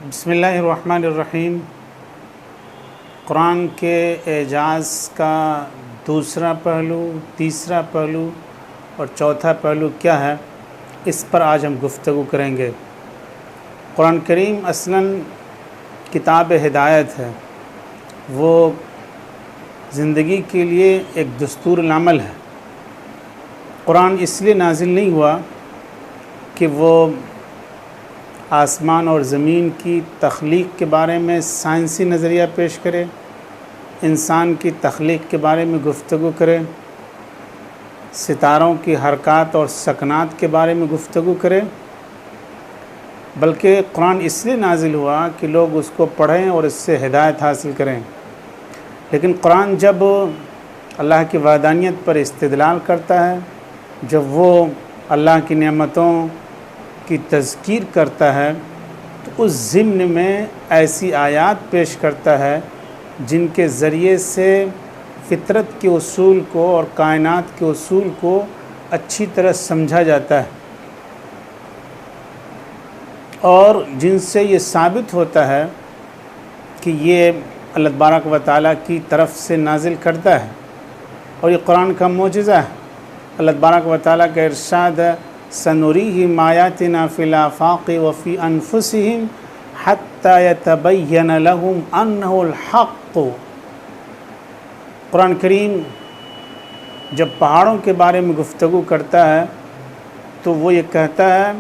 بسم اللہ الرحمن الرحیم۔ قرآن کے اعجاز کا دوسرا پہلو، تیسرا پہلو اور چوتھا پہلو کیا ہے، اس پر آج ہم گفتگو کریں گے۔ قرآن کریم اصلاً کتاب ہدایت ہے، وہ زندگی کے لیے ایک دستور العمل ہے۔ قرآن اس لیے نازل نہیں ہوا کہ وہ آسمان اور زمین کی تخلیق کے بارے میں سائنسی نظریہ پیش کرے، انسان کی تخلیق کے بارے میں گفتگو کرے، ستاروں کی حرکات اور سکنات کے بارے میں گفتگو کرے، بلکہ قرآن اس لیے نازل ہوا کہ لوگ اس کو پڑھیں اور اس سے ہدایت حاصل کریں۔ لیکن قرآن جب اللہ کی وحدانیت پر استدلال کرتا ہے، جب وہ اللہ کی نعمتوں کی تذکیر کرتا ہے، تو اس ضمن میں ایسی آیات پیش کرتا ہے جن کے ذریعے سے فطرت کے اصول کو اور کائنات کے اصول کو اچھی طرح سمجھا جاتا ہے، اور جن سے یہ ثابت ہوتا ہے کہ یہ اللہ تبارک و تعالیٰ کی طرف سے نازل کرتا ہے، اور یہ قرآن کا معجزہ ہے۔ اللہ تبارک و تعالیٰ کا ارشاد ہے، سَنُرِيهِمْ آيَاتِنَا فِي الْآفَاقِ وَفِي أَنفُسِهِمْ حَتَّى يَتَبَيَّنَ لَهُمْ أَنَّهُ الْحَقُّ۔ قرآن کریم جب پہاڑوں کے بارے میں گفتگو کرتا ہے تو وہ یہ کہتا ہے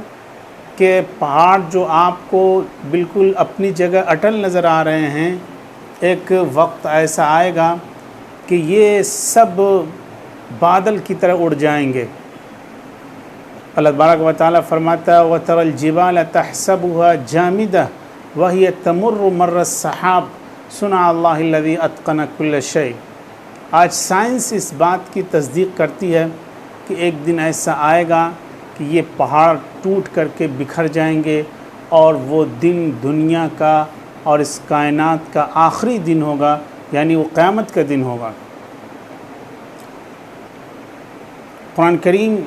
کہ پہاڑ جو آپ کو بالکل اپنی جگہ اٹل نظر آ رہے ہیں، ایک وقت ایسا آئے گا کہ یہ سب بادل کی طرح اڑ جائیں گے۔ اللہ تبارک و تعالیٰ فرماتا ہے، وَتَرَى الْجِبَالَ تَحْسَبُهَا جَامِدَةً وَهِيَ تَمُرُّ مَرَّ السَّحَابِ صُنْعَ اللَّهِ الَّذِي أَتْقَنَ كُلَّ شَيْءٍ۔ آج سائنس اس بات کی تصدیق کرتی ہے کہ ایک دن ایسا آئے گا کہ یہ پہاڑ ٹوٹ کر کے بکھر جائیں گے، اور وہ دن دنیا کا اور اس کائنات کا آخری دن ہوگا، یعنی وہ قیامت کا دن ہوگا۔ قرآن کریم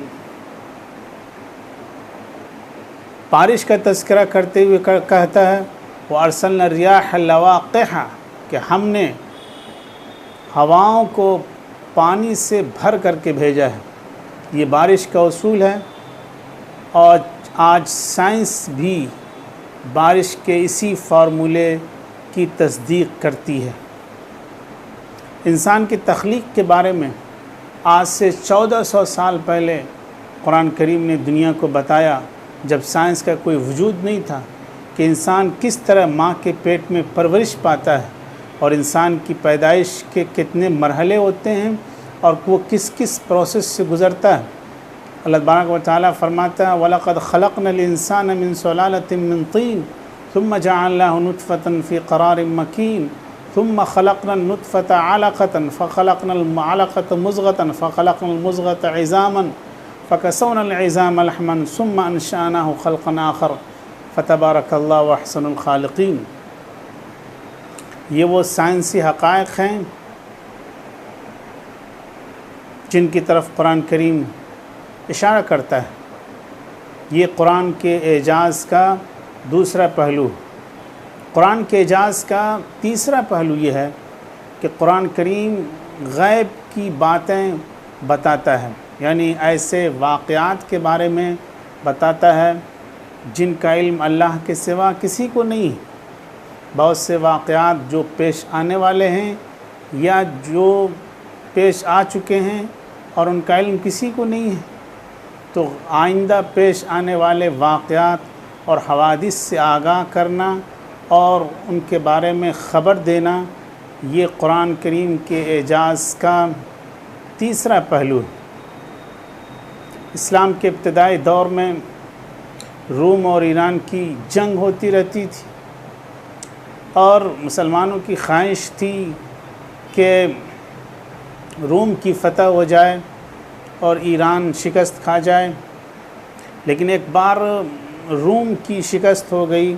بارش کا تذکرہ کرتے ہوئے کہتا ہے، وَأَرْسَلْنَا الرِّيَاحَ لَوَاقِحَ، کہ ہم نے ہواؤں کو پانی سے بھر کر کے بھیجا ہے۔ یہ بارش کا اصول ہے، اور آج سائنس بھی بارش کے اسی فارمولے کی تصدیق کرتی ہے۔ انسان کی تخلیق کے بارے میں آج سے 1400 سال پہلے قرآن کریم نے دنیا کو بتایا، جب سائنس کا کوئی وجود نہیں تھا، کہ انسان کس طرح ماں کے پیٹ میں پرورش پاتا ہے، اور انسان کی پیدائش کے کتنے مرحلے ہوتے ہیں، اور وہ کس کس پروسیس سے گزرتا ہے۔ اللہ تبارک و تعالیٰ فرماتا ہے، وَلَقَدْ خَلَقْنَا الْإِنسَانَ مِنْ سُلَالَةٍ مِّن طِينٍ ثُمَّ جَعَلْنَاهُ نُطْفَةً فِي قَرَارٍ مَّكِينٍ ثُمَّ خَلَقْنَا النُّطْفَةَ عَلَقَةً فَخَلَقْنَا الْعَلَقَةَ مُضْغَةً فَخَلَقْنَا الْمُضْغَةَ عِظَامًا فَكَسَوْنَا الْعِظَامَ لَحْمًا ثُمَّ أَنشَأْنَاهُ خَلْقًا آخَرَ فَتَبَارَكَ اللَّهُ أَحْسَنُ الْخَالِقِينَ۔ یہ وہ سائنسی حقائق ہیں جن کی طرف قرآن کریم اشارہ کرتا ہے۔ یہ قرآن کے اعجاز کا دوسرا پہلو۔ قرآن کے اعجاز کا تیسرا پہلو یہ ہے کہ قرآن کریم غیب کی باتیں بتاتا ہے، یعنی ایسے واقعات کے بارے میں بتاتا ہے جن کا علم اللہ کے سوا کسی کو نہیں۔ بہت سے واقعات جو پیش آنے والے ہیں یا جو پیش آ چکے ہیں اور ان کا علم کسی کو نہیں ہے، تو آئندہ پیش آنے والے واقعات اور حوادث سے آگاہ کرنا اور ان کے بارے میں خبر دینا، یہ قرآن کریم کے اعجاز کا تیسرا پہلو ہے۔ اسلام کے ابتدائی دور میں روم اور ایران کی جنگ ہوتی رہتی تھی، اور مسلمانوں کی خواہش تھی کہ روم کی فتح ہو جائے اور ایران شکست کھا جائے۔ لیکن ایک بار روم کی شکست ہو گئی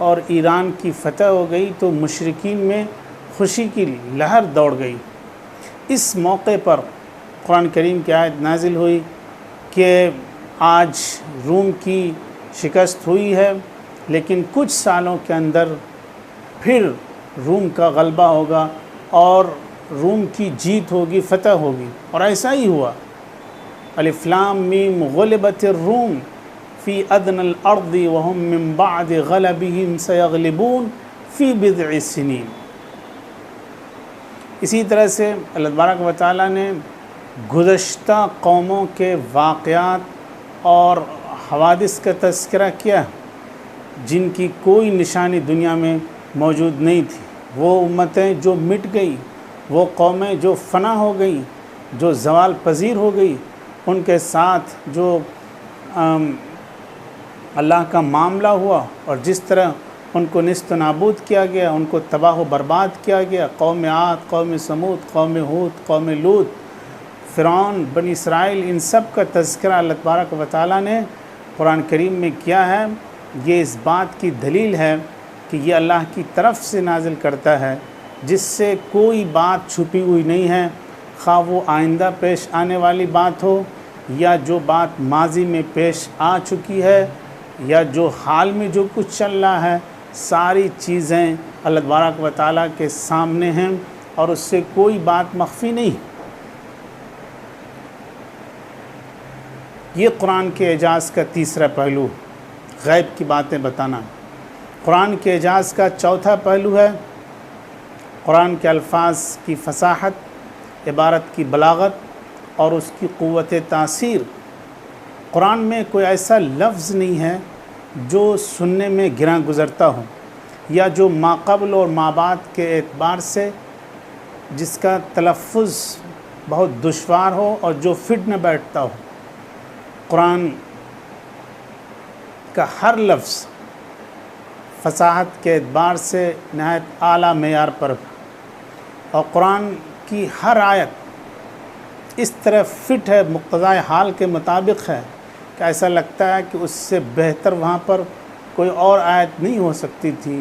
اور ایران کی فتح ہو گئی تو مشرکین میں خوشی کی لہر دوڑ گئی۔ اس موقع پر قرآن کریم کی آیت نازل ہوئی کہ آج روم کی شکست ہوئی ہے لیکن کچھ سالوں کے اندر پھر روم کا غلبہ ہوگا اور روم کی جیت ہوگی، فتح ہوگی، اور ایسا ہی ہوا۔ الف لام میم غلبت الروم فی ادنى الارض وهم من بعد غلبهم سيغلبون فی بضع سنین۔ اسی طرح سے اللہ تبارک و تعالیٰ نے گزشتہ قوموں کے واقعات اور حوادث کا تذکرہ کیا جن کی کوئی نشانی دنیا میں موجود نہیں تھی۔ وہ امتیں جو مٹ گئی، وہ قومیں جو فنا ہو گئیں، جو زوال پذیر ہو گئی، ان کے ساتھ جو اللہ کا معاملہ ہوا اور جس طرح ان کو نیست و نابود کیا گیا، ان کو تباہ و برباد کیا گیا، قوم عاد، قوم سمود، قوم ہود، قوم لوط، فرعون، بنی اسرائیل، ان سب کا تذکرہ اللہ تبارک و تعالیٰ نے قرآن کریم میں کیا ہے۔ یہ اس بات کی دلیل ہے کہ یہ اللہ کی طرف سے نازل کرتا ہے، جس سے کوئی بات چھپی ہوئی نہیں ہے، خواہ وہ آئندہ پیش آنے والی بات ہو یا جو بات ماضی میں پیش آ چکی ہے یا جو حال میں جو کچھ چل رہا ہے، ساری چیزیں اللہ تبارک و تعالیٰ کے سامنے ہیں اور اس سے کوئی بات مخفی نہیں۔ یہ قرآن کے اعجاز کا تیسرا پہلو، غیب کی باتیں بتانا۔ قرآن کے اعجاز کا چوتھا پہلو ہے قرآن کے الفاظ کی فصاحت، عبارت کی بلاغت اور اس کی قوت تاثیر۔ قرآن میں کوئی ایسا لفظ نہیں ہے جو سننے میں گراں گزرتا ہو یا جو ماقبل اور مابعد کے اعتبار سے جس کا تلفظ بہت دشوار ہو اور جو فٹ نہ بیٹھتا ہو۔ قرآن کا ہر لفظ فصاحت کے اعتبار سے نہایت اعلیٰ معیار پر، اور قرآن کی ہر آیت اس طرح فٹ ہے، مقتضائے حال کے مطابق ہے کہ ایسا لگتا ہے کہ اس سے بہتر وہاں پر کوئی اور آیت نہیں ہو سکتی تھی۔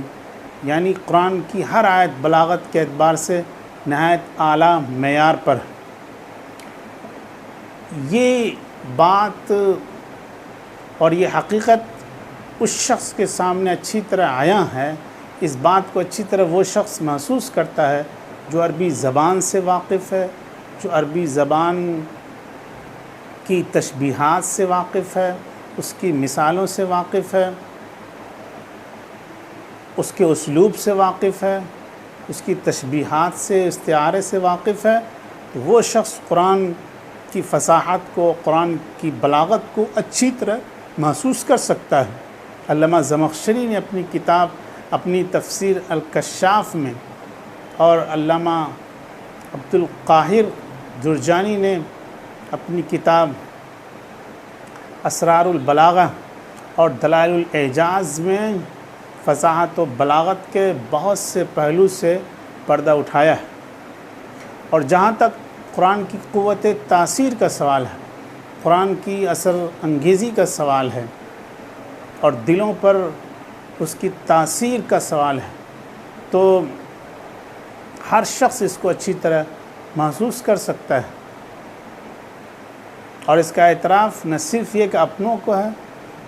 یعنی قرآن کی ہر آیت بلاغت کے اعتبار سے نہایت اعلیٰ معیار پر۔ یہ بات اور یہ حقیقت اس شخص کے سامنے اچھی طرح عیاں ہے، اس بات کو اچھی طرح وہ شخص محسوس کرتا ہے جو عربی زبان سے واقف ہے، جو عربی زبان کی تشبیہات سے واقف ہے، اس کی مثالوں سے واقف ہے، اس کے اسلوب سے واقف ہے، اس کی تشبیہات سے، استعارے سے واقف ہے، تو وہ شخص قرآن کی فصاحت کو، قرآن کی بلاغت کو اچھی طرح محسوس کر سکتا ہے۔ علامہ زمخشری نے اپنی کتاب، اپنی تفسیر الکشاف میں، اور علامہ عبدالقاہر جرجانی نے اپنی کتاب اسرار البلاغہ اور دلائل الاعجاز میں فصاحت و بلاغت کے بہت سے پہلو سے پردہ اٹھایا ہے۔ اور جہاں تک قرآن کی قوت تاثیر کا سوال ہے، قرآن کی اثر انگیزی کا سوال ہے اور دلوں پر اس کی تاثیر کا سوال ہے، تو ہر شخص اس کو اچھی طرح محسوس کر سکتا ہے، اور اس کا اعتراف نہ صرف یہ کہ اپنوں کو ہے،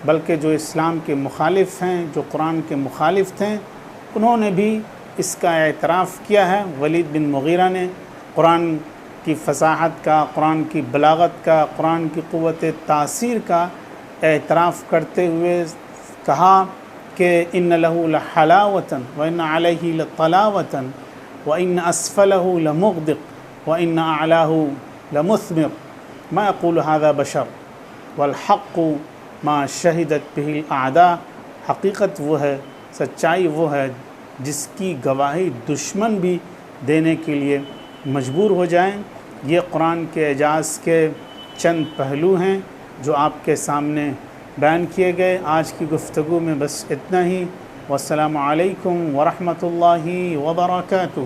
بلکہ جو اسلام کے مخالف ہیں، جو قرآن کے مخالف تھے، انہوں نے بھی اس کا اعتراف کیا ہے۔ ولید بن مغیرہ نے قرآن کی فصاحت کا، قرآن کی بلاغت کا، قرآن کی قوت تاثیر کا اعتراف کرتے ہوئے کہا کہ ان لہ لحلاوۃ وان علیہ لطلاوۃ وان اسفلہ لمغدق وان اعلاہ لمثمر ما یقول هذا بشر والحق ما شہدت بہ الاعداء۔ حقیقت وہ ہے، سچائی وہ ہے جس کی گواہی دشمن بھی دینے کے لیے مجبور ہو جائیں۔ یہ قرآن کے اعجاز کے چند پہلو ہیں جو آپ کے سامنے بیان کیے گئے۔ آج کی گفتگو میں بس اتنا ہی۔ والسلام علیکم ورحمۃ اللہ وبرکاتہ۔